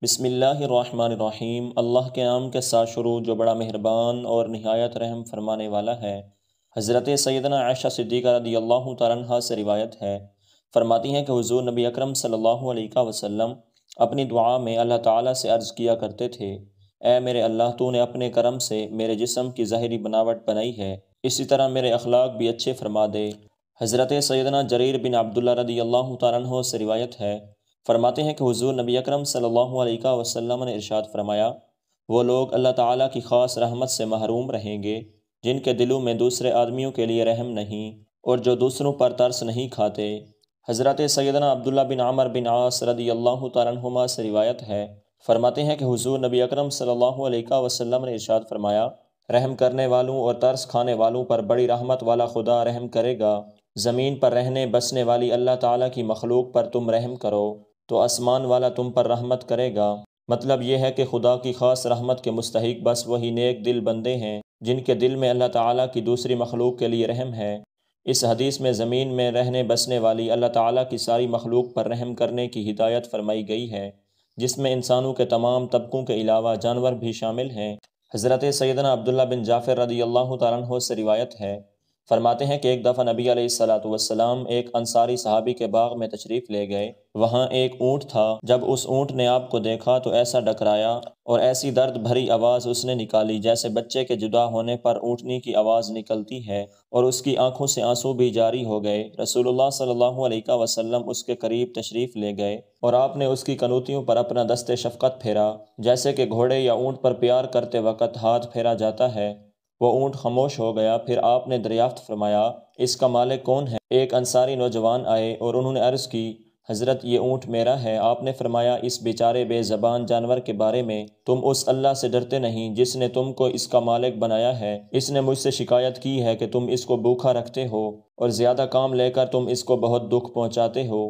بسم اللہ الرحمن الرحیم۔ اللہ کے نام کے ساتھ شروع جو بڑا مہربان اور نہایت رحم فرمانے والا ہے۔ حضرت سیدنا عائشہ صدیقہ رضی اللہ تعالیٰ عنہا سے روایت ہے، فرماتی ہیں کہ حضور نبی اکرم صلی اللہ علیہ وسلم اپنی دعا میں اللہ تعالیٰ سے عرض کیا کرتے تھے، اے میرے اللہ، تو نے اپنے کرم سے میرے جسم کی ظاہری بناوٹ بنائی ہے، اسی طرح میرے اخلاق بھی اچھے فرما دے۔ حضرت سیدنا جریر بن عبداللہ رضی اللہ تعالیٰ عنہ سے روایت ہے، فرماتے ہیں کہ حضور نبی اکرم صلی اللہ علیہ وسلم نے ارشاد فرمایا، وہ لوگ اللہ تعالیٰ کی خاص رحمت سے محروم رہیں گے جن کے دلوں میں دوسرے آدمیوں کے لیے رحم نہیں اور جو دوسروں پر ترس نہیں کھاتے۔ حضرت سیدنا عبداللہ بن عمر بن عاص رضی اللہ تعالیٰ عنہما سے روایت ہے، فرماتے ہیں کہ حضور نبی اکرم صلی اللہ علیہ وسلم نے ارشاد فرمایا، رحم کرنے والوں اور ترس کھانے والوں پر بڑی رحمت والا خدا رحم کرے گا۔ زمین پر رہنے بسنے والی اللہ تعالیٰ کی مخلوق پر تم رحم کرو تو آسمان والا تم پر رحمت کرے گا۔ مطلب یہ ہے کہ خدا کی خاص رحمت کے مستحق بس وہی نیک دل بندے ہیں جن کے دل میں اللہ تعالیٰ کی دوسری مخلوق کے لیے رحم ہے۔ اس حدیث میں زمین میں رہنے بسنے والی اللہ تعالیٰ کی ساری مخلوق پر رحم کرنے کی ہدایت فرمائی گئی ہے، جس میں انسانوں کے تمام طبقوں کے علاوہ جانور بھی شامل ہیں۔ حضرت سیدنا عبداللہ بن جعفر رضی اللہ تعالیٰ عنہ سے روایت ہے، فرماتے ہیں کہ ایک دفعہ نبی علیہ السلام ایک انصاری صحابی کے باغ میں تشریف لے گئے۔ وہاں ایک اونٹ تھا۔ جب اس اونٹ نے آپ کو دیکھا تو ایسا ڈکرایا اور ایسی درد بھری آواز اس نے نکالی جیسے بچے کے جدا ہونے پر اونٹنی کی آواز نکلتی ہے، اور اس کی آنکھوں سے آنسو بھی جاری ہو گئے۔ رسول اللہ صلی اللہ علیہ وسلم اس کے قریب تشریف لے گئے اور آپ نے اس کی کنوتیوں پر اپنا دست شفقت پھیرا، جیسے کہ گھوڑے یا اونٹ پر پیار کرتے وقت ہاتھ پھیرا جاتا ہے۔ وہ اونٹ خاموش ہو گیا۔ پھر آپ نے دریافت فرمایا، اس کا مالک کون ہے؟ ایک انصاری نوجوان آئے اور انہوں نے عرض کی، حضرت یہ اونٹ میرا ہے۔ آپ نے فرمایا، اس بیچارے بے زبان جانور کے بارے میں تم اس اللہ سے ڈرتے نہیں جس نے تم کو اس کا مالک بنایا ہے؟ اس نے مجھ سے شکایت کی ہے کہ تم اس کو بھوکا رکھتے ہو اور زیادہ کام لے کر تم اس کو بہت دکھ پہنچاتے ہو۔